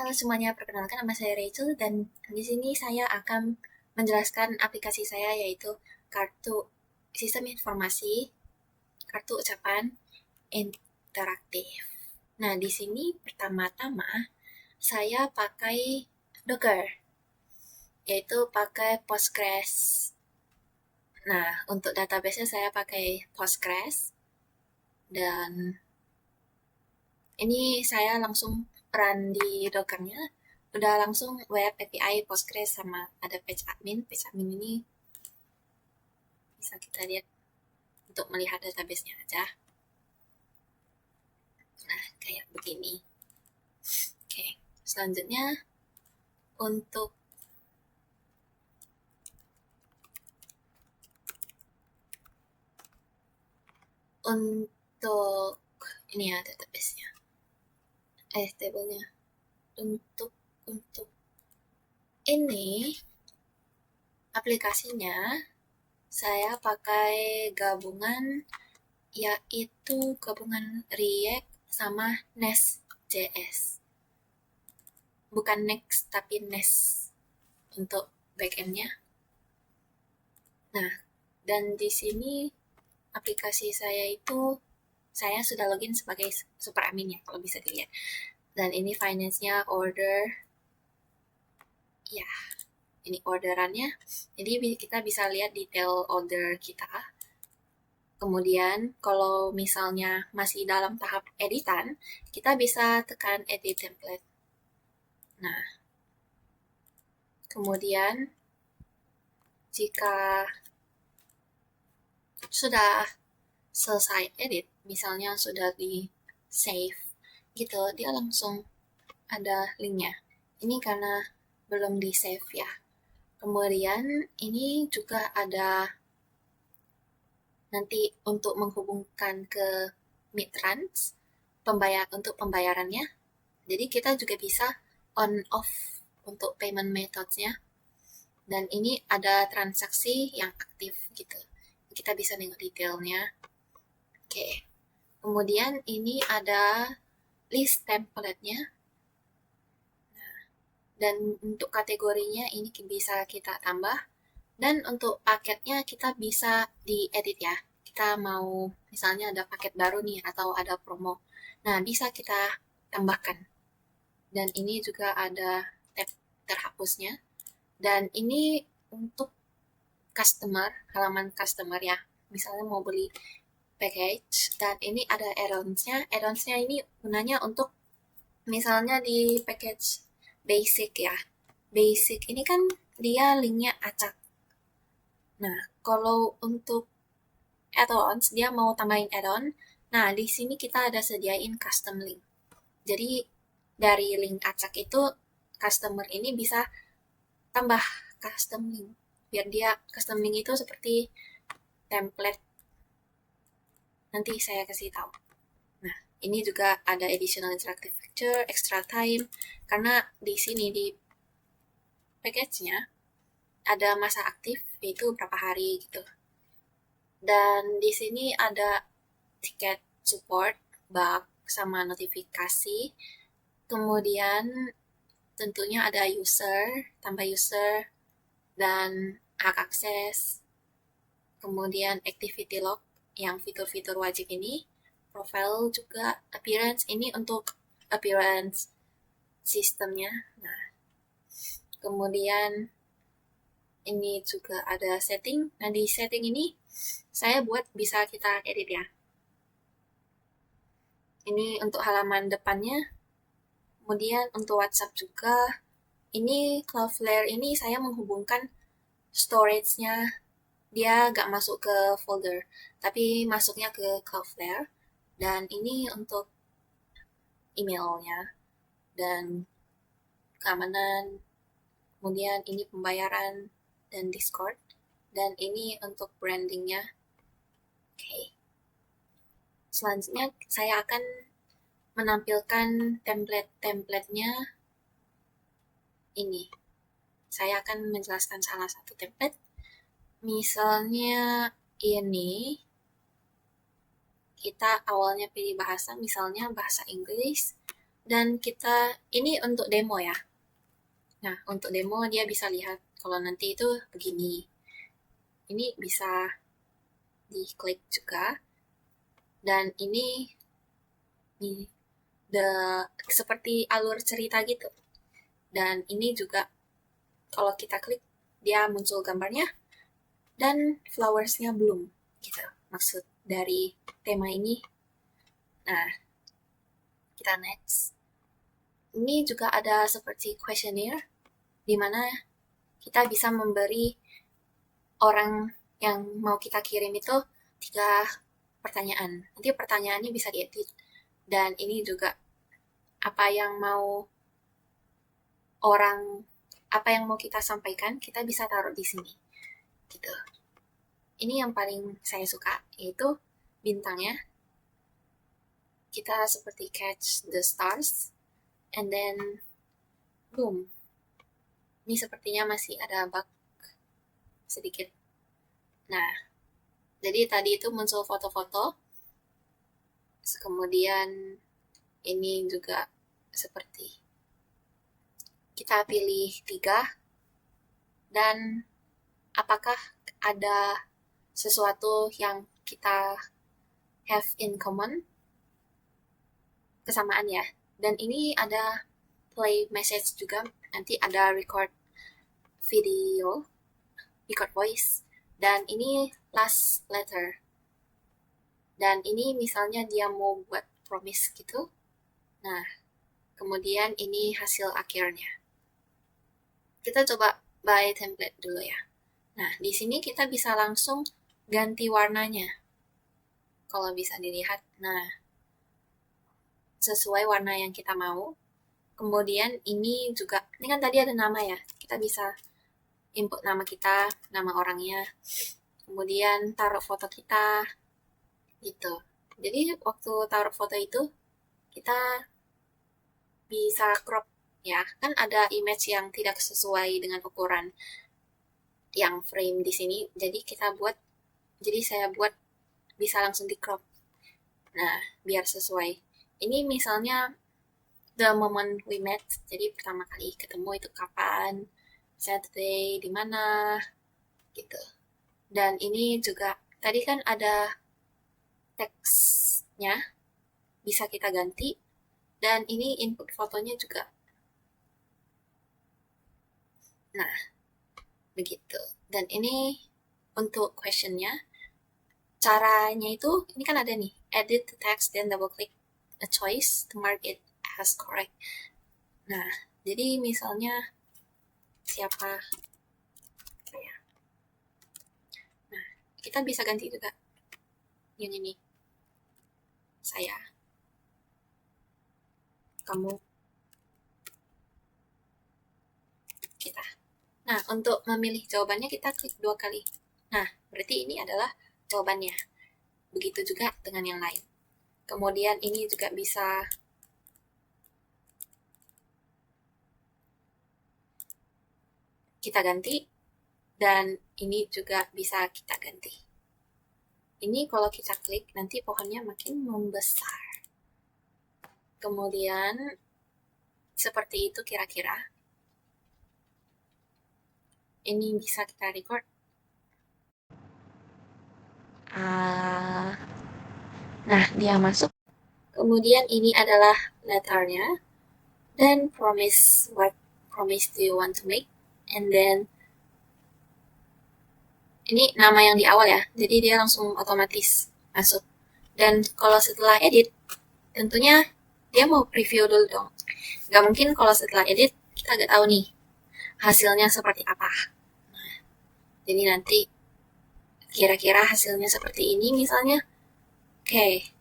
Halo semuanya, perkenalkan nama saya Rachel dan di sini saya akan menjelaskan aplikasi saya yaitu kartu sistem informasi, kartu ucapan interaktif. Nah, di sini pertama-tama saya pakai Docker, yaitu pakai Postgres. Nah, untuk database-nya saya pakai Postgres dan ini saya langsung run di Docker-nya. Udah langsung web API Postgres sama ada page admin. Page admin ini bisa kita lihat untuk melihat database-nya aja. Nah, kayak begini. Oke, selanjutnya untuk untuk ini ya database-nya. Table-nya. Untuk ini aplikasinya saya pakai gabungan yaitu gabungan React sama Nest.js. Bukan Next tapi Nest untuk backend-nya. Nah, dan di sini aplikasi saya itu saya sudah login sebagai super admin ya kalau bisa dilihat. Dan ini finance-nya order. Ya, ini orderannya. Jadi kita bisa lihat detail order kita. Kemudian kalau misalnya masih dalam tahap editan, kita bisa tekan edit template. Nah, kemudian jika sudah selesai edit, misalnya sudah di save gitu, dia langsung ada linknya. Ini karena belum di save ya. Kemudian ini juga ada nanti untuk menghubungkan ke Midtrans untuk pembayarannya. Jadi kita juga bisa on off untuk payment methods-nya. Dan ini ada transaksi yang aktif gitu. Kita bisa nengok detailnya. Oke. Kemudian ini ada list template-nya. Dan untuk kategorinya ini bisa kita tambah. Dan untuk paketnya kita bisa diedit ya. Kita mau misalnya ada paket baru nih atau ada promo. Nah, bisa kita tambahkan. Dan ini juga ada tab terhapusnya. Dan ini untuk customer, halaman customer ya. Misalnya mau beli package dan ini ada add-ons-nya. Add-ons-nya ini gunanya untuk misalnya di package basic ya. Basic ini kan dia linknya acak. Nah, kalau untuk add-ons, dia mau tambahin add-on. Nah, di sini kita ada sediain custom link. Jadi, dari link acak itu, customer ini bisa tambah custom link. Biar dia custom link itu seperti template. Nanti saya kasih tahu. Nah, ini juga ada additional interactive feature, extra time. Karena di sini, di package-nya, ada masa aktif, yaitu berapa hari gitu. Dan di sini ada tiket support, bug, sama notifikasi. Kemudian tentunya ada user, tambah user, dan hak akses. Kemudian activity log yang fitur-fitur wajib ini. Profile juga, appearance ini untuk appearance sistemnya. Nah, kemudian ini juga ada setting. Nah, di setting ini saya buat bisa kita edit ya. Ini untuk halaman depannya. Kemudian untuk WhatsApp juga. Ini Cloudflare ini saya menghubungkan storage-nya. Dia gak masuk ke folder, tapi masuknya ke Cloudflare. Dan ini untuk emailnya dan keamanan. Kemudian ini pembayaran dan Discord. Dan ini untuk brandingnya. Oke. Selanjutnya saya akan menampilkan template-templatenya ini. Saya akan menjelaskan salah satu template. Misalnya ini, kita awalnya pilih bahasa, misalnya bahasa Inggris. Dan ini untuk demo ya. Nah, untuk demo dia bisa lihat kalau nanti itu begini. Ini bisa diklik juga. Dan ini seperti alur cerita gitu. Dan ini juga kalau kita klik dia muncul gambarnya dan flowersnya bloom gitu. Maksud dari tema ini. Nah, kita next. Ini juga ada seperti questionnaire di mana kita bisa memberi orang yang mau kita kirim itu 3 pertanyaan. Nanti pertanyaannya bisa diedit. Dan ini juga apa yang mau kita sampaikan, kita bisa taruh di sini. Gitu. Ini yang paling saya suka, yaitu bintangnya. Kita seperti catch the stars, and then boom. Ini sepertinya masih ada bug sedikit. Nah, jadi tadi itu muncul foto-foto, kemudian ini juga seperti kita pilih 3, dan apakah ada sesuatu yang kita have in common, kesamaan ya. Dan ini ada play message juga, nanti ada record video, record voice, dan ini last letter. Dan ini misalnya dia mau buat promise gitu. Nah, kemudian ini hasil akhirnya. Kita coba by template dulu ya. Nah, di sini kita bisa langsung ganti warnanya. Kalau bisa dilihat, nah, sesuai warna yang kita mau. Kemudian ini juga, ini kan tadi ada nama ya, kita bisa input nama kita, nama orangnya, kemudian taruh foto kita, gitu. Jadi waktu taruh foto itu, kita bisa crop ya, kan ada image yang tidak sesuai dengan ukuran yang frame di sini, jadi saya buat bisa langsung di crop. Nah, biar sesuai. Ini misalnya the moment we met, jadi pertama kali ketemu itu kapan, Saturday, di mana, gitu. Dan ini juga, tadi kan ada teksnya, bisa kita ganti, dan ini input fotonya juga. Nah, begitu. Dan ini untuk questionnya, caranya itu, ini kan ada nih, edit the text, then double click a choice to mark it as correct. Nah, jadi misalnya siapa saya. Nah, kita bisa ganti juga yang ini. Saya. Kamu. Kita. Nah, untuk memilih jawabannya kita klik 2 kali. Nah, berarti ini adalah jawabannya. Begitu juga dengan yang lain. Kemudian ini juga bisa kita ganti, dan ini juga bisa kita ganti. Ini kalau kita klik, nanti pohonnya makin membesar. Kemudian, seperti itu kira-kira. Ini bisa kita record. Nah, dia masuk. Kemudian ini adalah letternya. Then what promise do you want to make? And then ini nama yang di awal ya, jadi dia langsung otomatis masuk. Dan kalau setelah edit, tentunya dia mau preview dulu dong. Gak mungkin kalau setelah edit kita gak tahu nih hasilnya seperti apa. Nah, jadi nanti kira-kira hasilnya seperti ini misalnya. Oke.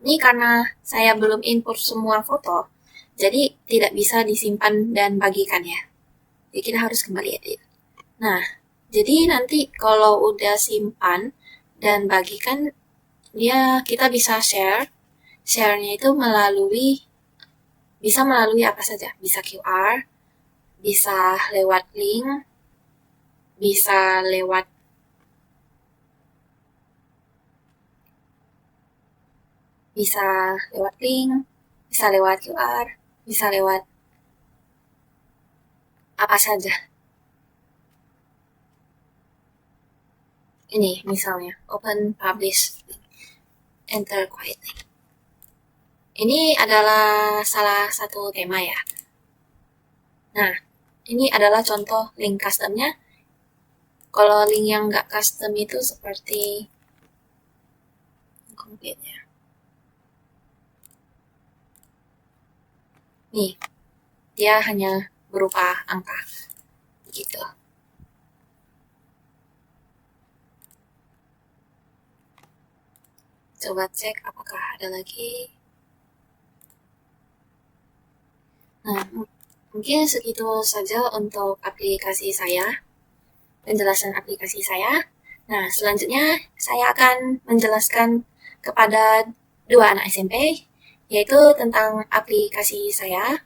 Ini karena saya belum input semua foto, jadi tidak bisa disimpan dan bagikan ya. Jadi kita harus kembali edit. Nah, jadi nanti kalau udah simpan dan bagikan, kita bisa share. Share-nya itu bisa melalui apa saja. Bisa QR, bisa lewat link, bisa lewat Bisa lewat QR, bisa lewat apa saja. Ini misalnya, open, publish, enter quietly. Ini adalah salah satu tema ya. Nah, ini adalah contoh link customnya. Kalau link yang nggak custom itu seperti complete-nya. Nih, dia hanya berupa angka. Gitu. Coba cek apakah ada lagi. Nah, mungkin segitu saja untuk aplikasi saya, penjelasan aplikasi saya. Nah, selanjutnya saya akan menjelaskan kepada 2 anak SMP, yaitu tentang aplikasi saya.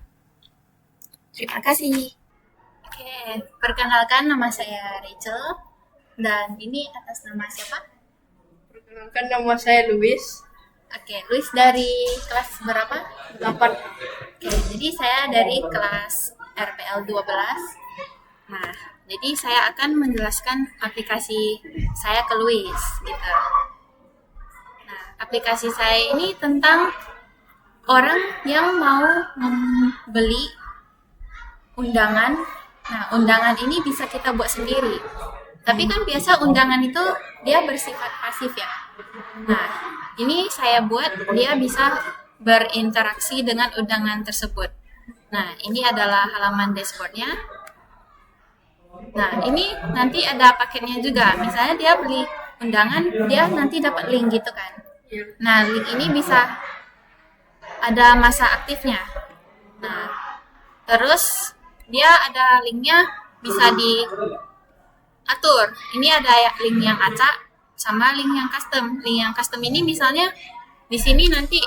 Terima kasih. Oke, perkenalkan nama saya Rachel, dan ini atas nama siapa? Perkenalkan, nama saya Luis. Oke, Luis dari kelas berapa? 8. Oke, jadi saya dari kelas RPL 12. Nah, jadi saya akan menjelaskan aplikasi saya ke Luis, gitu. Nah, aplikasi saya ini tentang orang yang mau membeli undangan. Nah, undangan ini bisa kita buat sendiri. Tapi kan biasa undangan itu dia bersifat pasif ya. Nah, ini saya buat dia bisa berinteraksi dengan undangan tersebut. Nah, ini adalah halaman dashboardnya. Nah, ini nanti ada paketnya juga. Misalnya dia beli undangan, dia nanti dapat link gitu kan. Nah, link ini bisa ada masa aktifnya. Nah, terus dia ada linknya bisa diatur. Ini ada link yang acak sama link yang custom. Link yang custom ini misalnya di sini nanti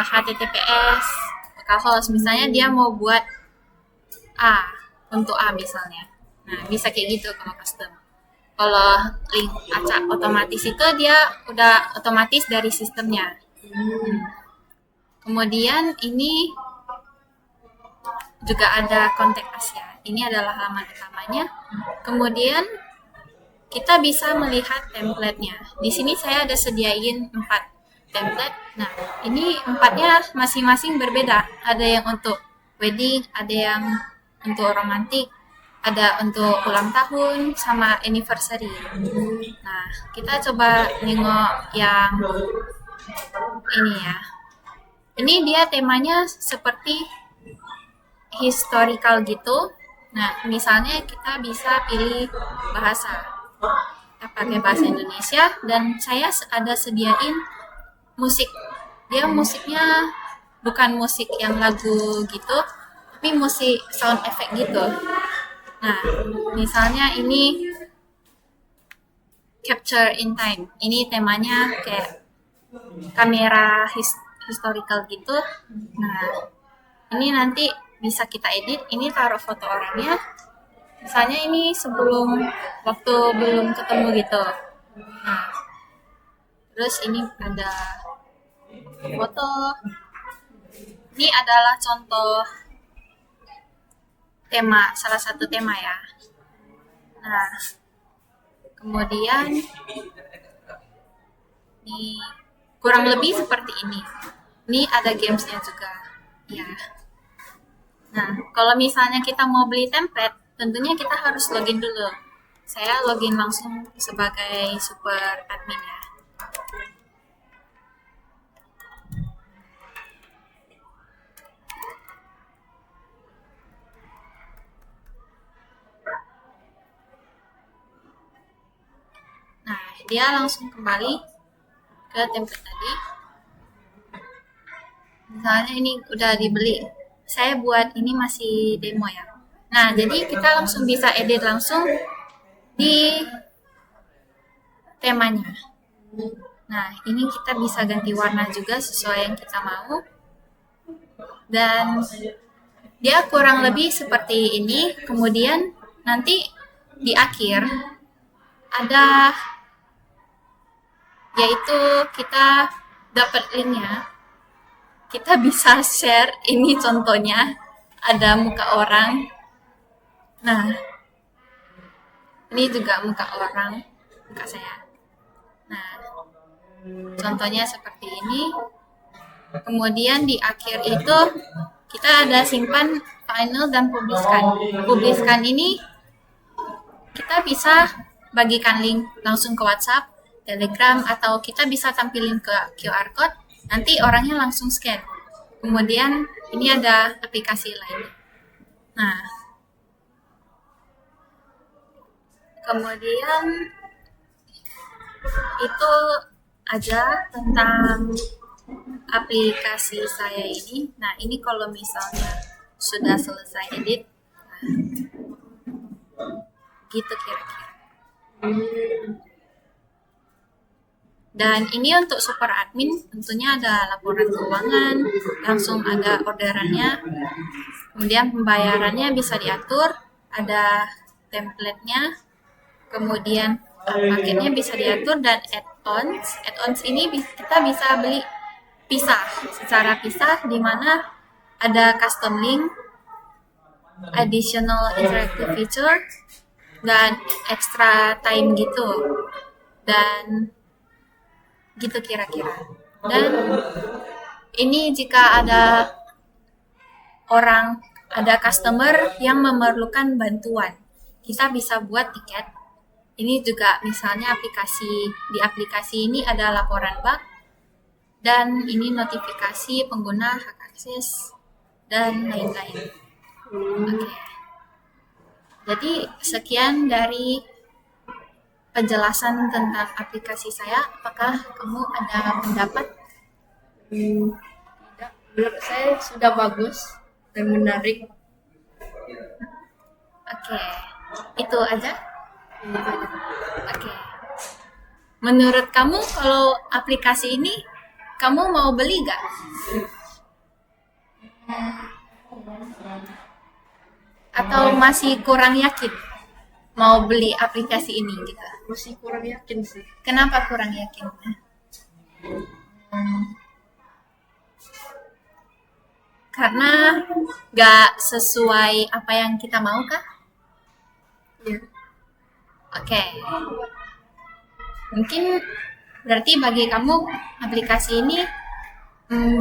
HTTPS localhost, misalnya dia mau buat A untuk A misalnya. Nah, bisa kayak gitu kalau custom. Kalau link acak otomatis itu dia udah otomatis dari sistemnya. Kemudian ini juga ada kontak us ya. Ini adalah halaman utamanya. Kemudian kita bisa melihat template-nya. Di sini saya ada sediain 4 template. Nah, ini 4-nya masing-masing berbeda. Ada yang untuk wedding, ada yang untuk romantik, ada untuk ulang tahun, sama anniversary. Nah, kita coba nengok yang ini ya. Ini dia temanya seperti historical gitu. Nah, misalnya kita bisa pilih bahasa. Kita pakai bahasa Indonesia, dan saya ada sediain musik. Dia musiknya bukan musik yang lagu gitu, tapi musik sound effect gitu. Nah, misalnya ini capture in time. Ini temanya kayak kamera historical gitu. Nah, ini nanti bisa kita edit. Ini taruh foto orangnya. Misalnya ini sebelum waktu belum ketemu gitu. Nah, terus ini ada foto. Ini adalah contoh tema, salah satu tema ya. Nah, kemudian ini kurang lebih seperti ini. Ini ada gamesnya juga. Ya. Nah, kalau misalnya kita mau beli template, tentunya kita harus login dulu. Saya login langsung sebagai super admin ya. Nah, dia langsung kembali ke template tadi. Misalnya ini udah dibeli. Saya buat ini masih demo ya. Nah, jadi kita langsung bisa edit langsung di temanya. Nah, ini kita bisa ganti warna juga sesuai yang kita mau. Dan dia kurang lebih seperti ini. Kemudian nanti di akhir ada, yaitu kita dapat linknya, kita bisa share. Ini contohnya, ada muka orang. Nah, ini juga muka orang, muka saya. Nah, contohnya seperti ini. Kemudian di akhir itu kita ada simpan, final, dan publiskan. Publiskan ini kita bisa bagikan link langsung ke WhatsApp, Telegram, atau kita bisa tampilin ke QR code, nanti orangnya langsung scan. Kemudian ini ada aplikasi lain. Nah, kemudian itu aja tentang aplikasi saya ini. Nah, ini kalau misalnya sudah selesai edit, nah, gitu kira-kira. Dan ini untuk super admin, tentunya ada laporan keuangan, langsung ada orderannya, kemudian pembayarannya bisa diatur, ada template-nya, kemudian paketnya bisa diatur, dan add-ons. Add-ons ini kita bisa beli secara pisah, di mana ada custom link, additional interactive feature, dan extra time gitu. Dan gitu kira-kira. Dan ini jika ada customer yang memerlukan bantuan, kita bisa buat tiket. Ini juga misalnya di aplikasi ini ada laporan bug, dan ini notifikasi pengguna hak akses, dan lain-lain. Oke. Jadi sekian dari penjelasan tentang aplikasi saya. Apakah kamu ada pendapat? Tidak, menurut saya sudah bagus dan menarik. Oke, itu aja. Oke. Menurut kamu kalau aplikasi ini kamu mau beli gak? Atau masih kurang yakin mau beli aplikasi ini gitu? Masih kurang yakin sih. Kenapa kurang yakin? Karena gak sesuai apa yang kita mau kah? Ya. Oke. Mungkin berarti bagi kamu aplikasi ini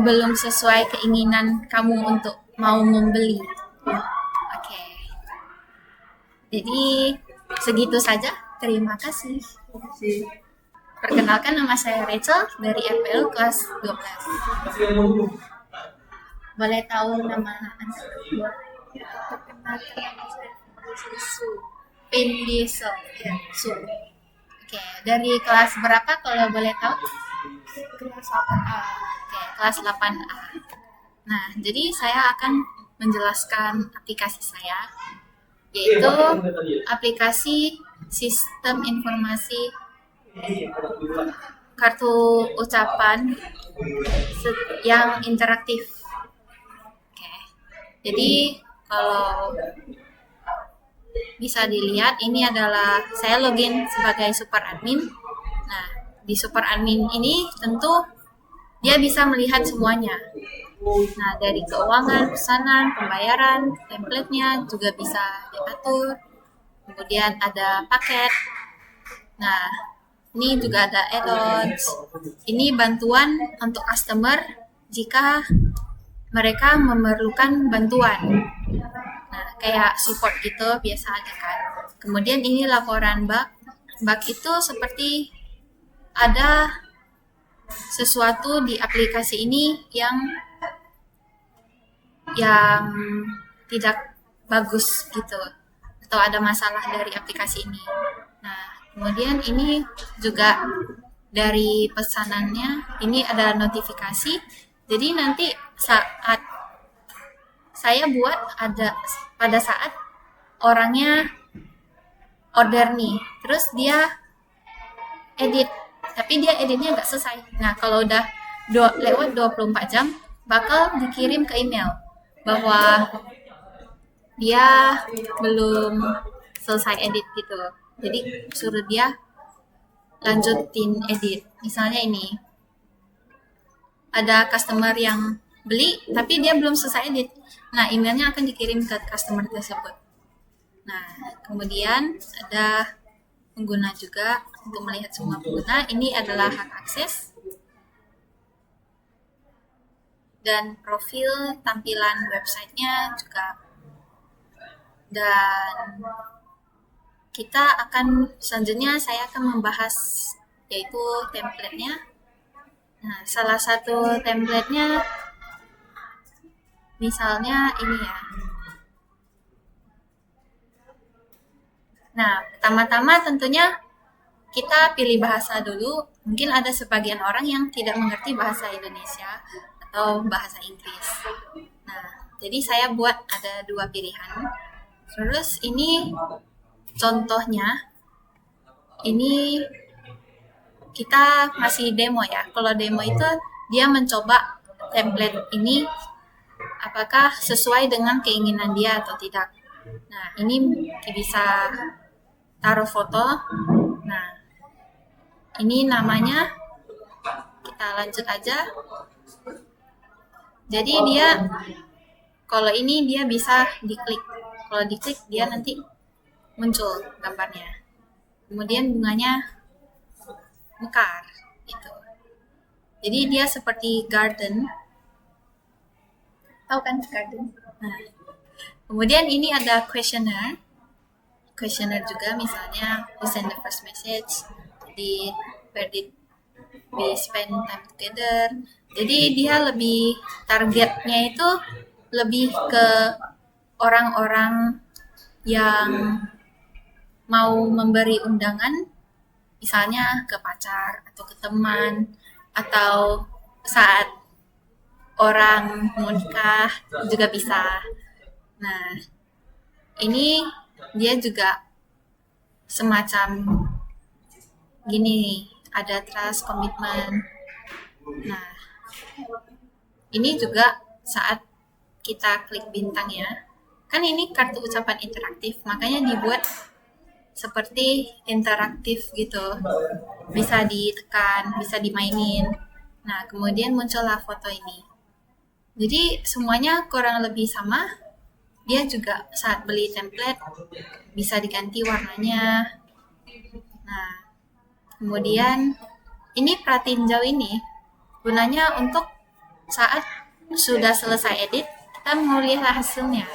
belum sesuai keinginan kamu untuk mau membeli. Oke. Jadi segitu saja. Terima kasih. Perkenalkan, nama saya Rachel dari RPL kelas 12. Boleh tahu nama Anda? Perkenalkan, nama saya Pin Diesel. Ya, Su. Oke, dari kelas berapa kalau boleh tahu? Kelas 8A. Oke, kelas 8A. Nah, jadi saya akan menjelaskan aplikasi saya, yaitu aplikasi sistem informasi kartu ucapan yang interaktif. Oke. Jadi kalau bisa dilihat, ini adalah saya login sebagai super admin. Nah, di super admin ini tentu dia bisa melihat semuanya. Nah, dari keuangan, pesanan, pembayaran, template-nya juga bisa diatur. Kemudian ada paket. Nah, ini juga ada add-ons. Ini bantuan untuk customer jika mereka memerlukan bantuan. Nah, kayak support gitu biasa aja kan. Kemudian ini laporan bug. Bug itu seperti ada sesuatu di aplikasi ini yang tidak bagus gitu, atau ada masalah dari aplikasi ini. Nah, kemudian ini juga dari pesanannya, ini ada notifikasi. Jadi nanti saat saya buat, pada saat orangnya order nih, terus dia edit, tapi dia editnya nggak selesai. Nah, kalau udah lewat 24 jam bakal dikirim ke email bahwa dia belum selesai edit gitu. Jadi suruh dia lanjutin edit. Misalnya ini, ada customer yang beli tapi dia belum selesai edit. Nah, emailnya akan dikirim ke customer tersebut. Nah, kemudian ada pengguna juga untuk melihat semua pengguna. Ini adalah hak akses dan profil tampilan websitenya juga. Dan kita akan selanjutnya saya akan membahas yaitu template-nya. Nah, salah satu template-nya misalnya ini ya. Nah, pertama-tama tentunya kita pilih bahasa dulu. Mungkin ada sebagian orang yang tidak mengerti bahasa Indonesia atau bahasa Inggris. Nah, jadi saya buat ada 2 pilihan. Terus ini contohnya, ini kita masih demo ya. Kalau demo itu dia mencoba template ini apakah sesuai dengan keinginan dia atau tidak. Nah, ini bisa taruh foto. Nah, ini namanya, kita lanjut aja. Jadi dia, kalau ini dia bisa diklik. Kalau diklik dia nanti muncul gambarnya. Kemudian bunganya mekar gitu. Jadi dia seperti garden. Tahu kan garden? Nah, kemudian ini ada questionnaire. Questionnaire juga misalnya we send the first message, where did we spend time together. Jadi dia lebih targetnya itu lebih ke orang-orang yang mau memberi undangan, misalnya ke pacar atau ke teman, atau saat orang mau nikah juga bisa. Nah, ini dia juga semacam gini, ada trust, komitmen. Nah, ini juga saat kita klik bintang ya, kan ini kartu ucapan interaktif, makanya dibuat seperti interaktif gitu, bisa ditekan, bisa dimainin. Nah, kemudian muncullah foto ini. Jadi semuanya kurang lebih sama. Dia juga saat beli template bisa diganti warnanya. Nah, kemudian ini perhatiin jauh ini gunanya untuk saat sudah selesai edit, kita mau lihat hasilnya.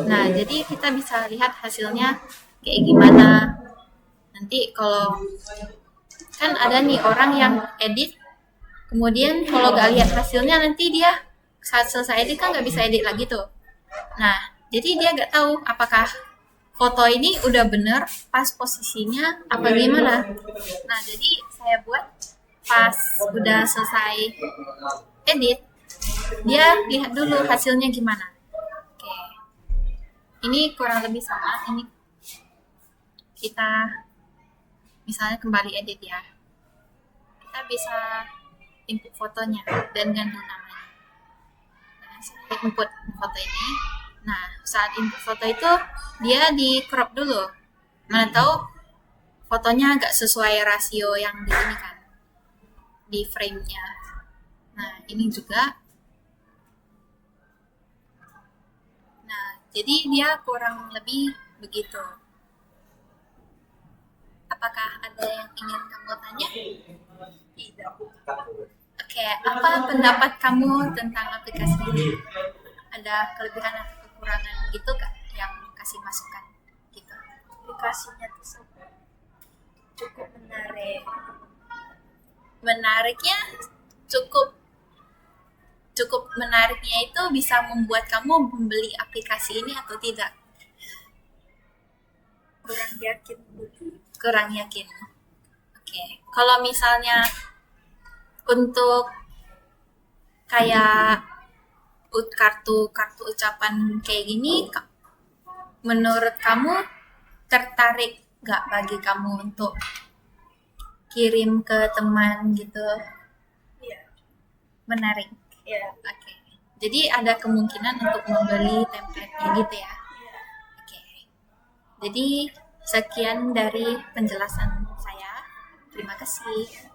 Nah, jadi kita bisa lihat hasilnya kayak gimana. Nanti kalau kan ada nih orang yang edit, kemudian kalau gak lihat hasilnya nanti dia saat selesai edit kan gak bisa edit lagi tuh. Nah, jadi dia gak tahu apakah foto ini udah bener pas posisinya apa gimana. Nah, jadi saya buat pas udah selesai edit, dia lihat dulu hasilnya gimana. Oke, ini kurang lebih sama. Ini kita misalnya kembali edit ya, kita bisa input fotonya dan ganti namanya. Nah, saya input foto ini. Nah, saat input foto itu dia di crop dulu. Mana tahu fotonya agak sesuai rasio yang di ini kan, di frame-nya. Nah, ini juga. Nah, jadi dia kurang lebih begitu. Apakah ada yang ingin kamu tanya? Tidak. Oke, apa pendapat kamu tentang aplikasi ini? Ada kelebihan atau kekurangan gitu kak yang kasih masukan gitu? Aplikasinya tersebut cukup menarik. Menariknya cukup menariknya itu bisa membuat kamu membeli aplikasi ini atau tidak? Kurang yakin. Oke. Kalau misalnya untuk kayak kartu ucapan kayak gini, menurut kamu tertarik gak bagi kamu untuk kirim ke teman gitu? Iya. Menarik. Iya. Oke. Jadi ada kemungkinan untuk membeli template-nya gitu ya? Iya. Oke. Jadi sekian dari penjelasan saya. Terima kasih.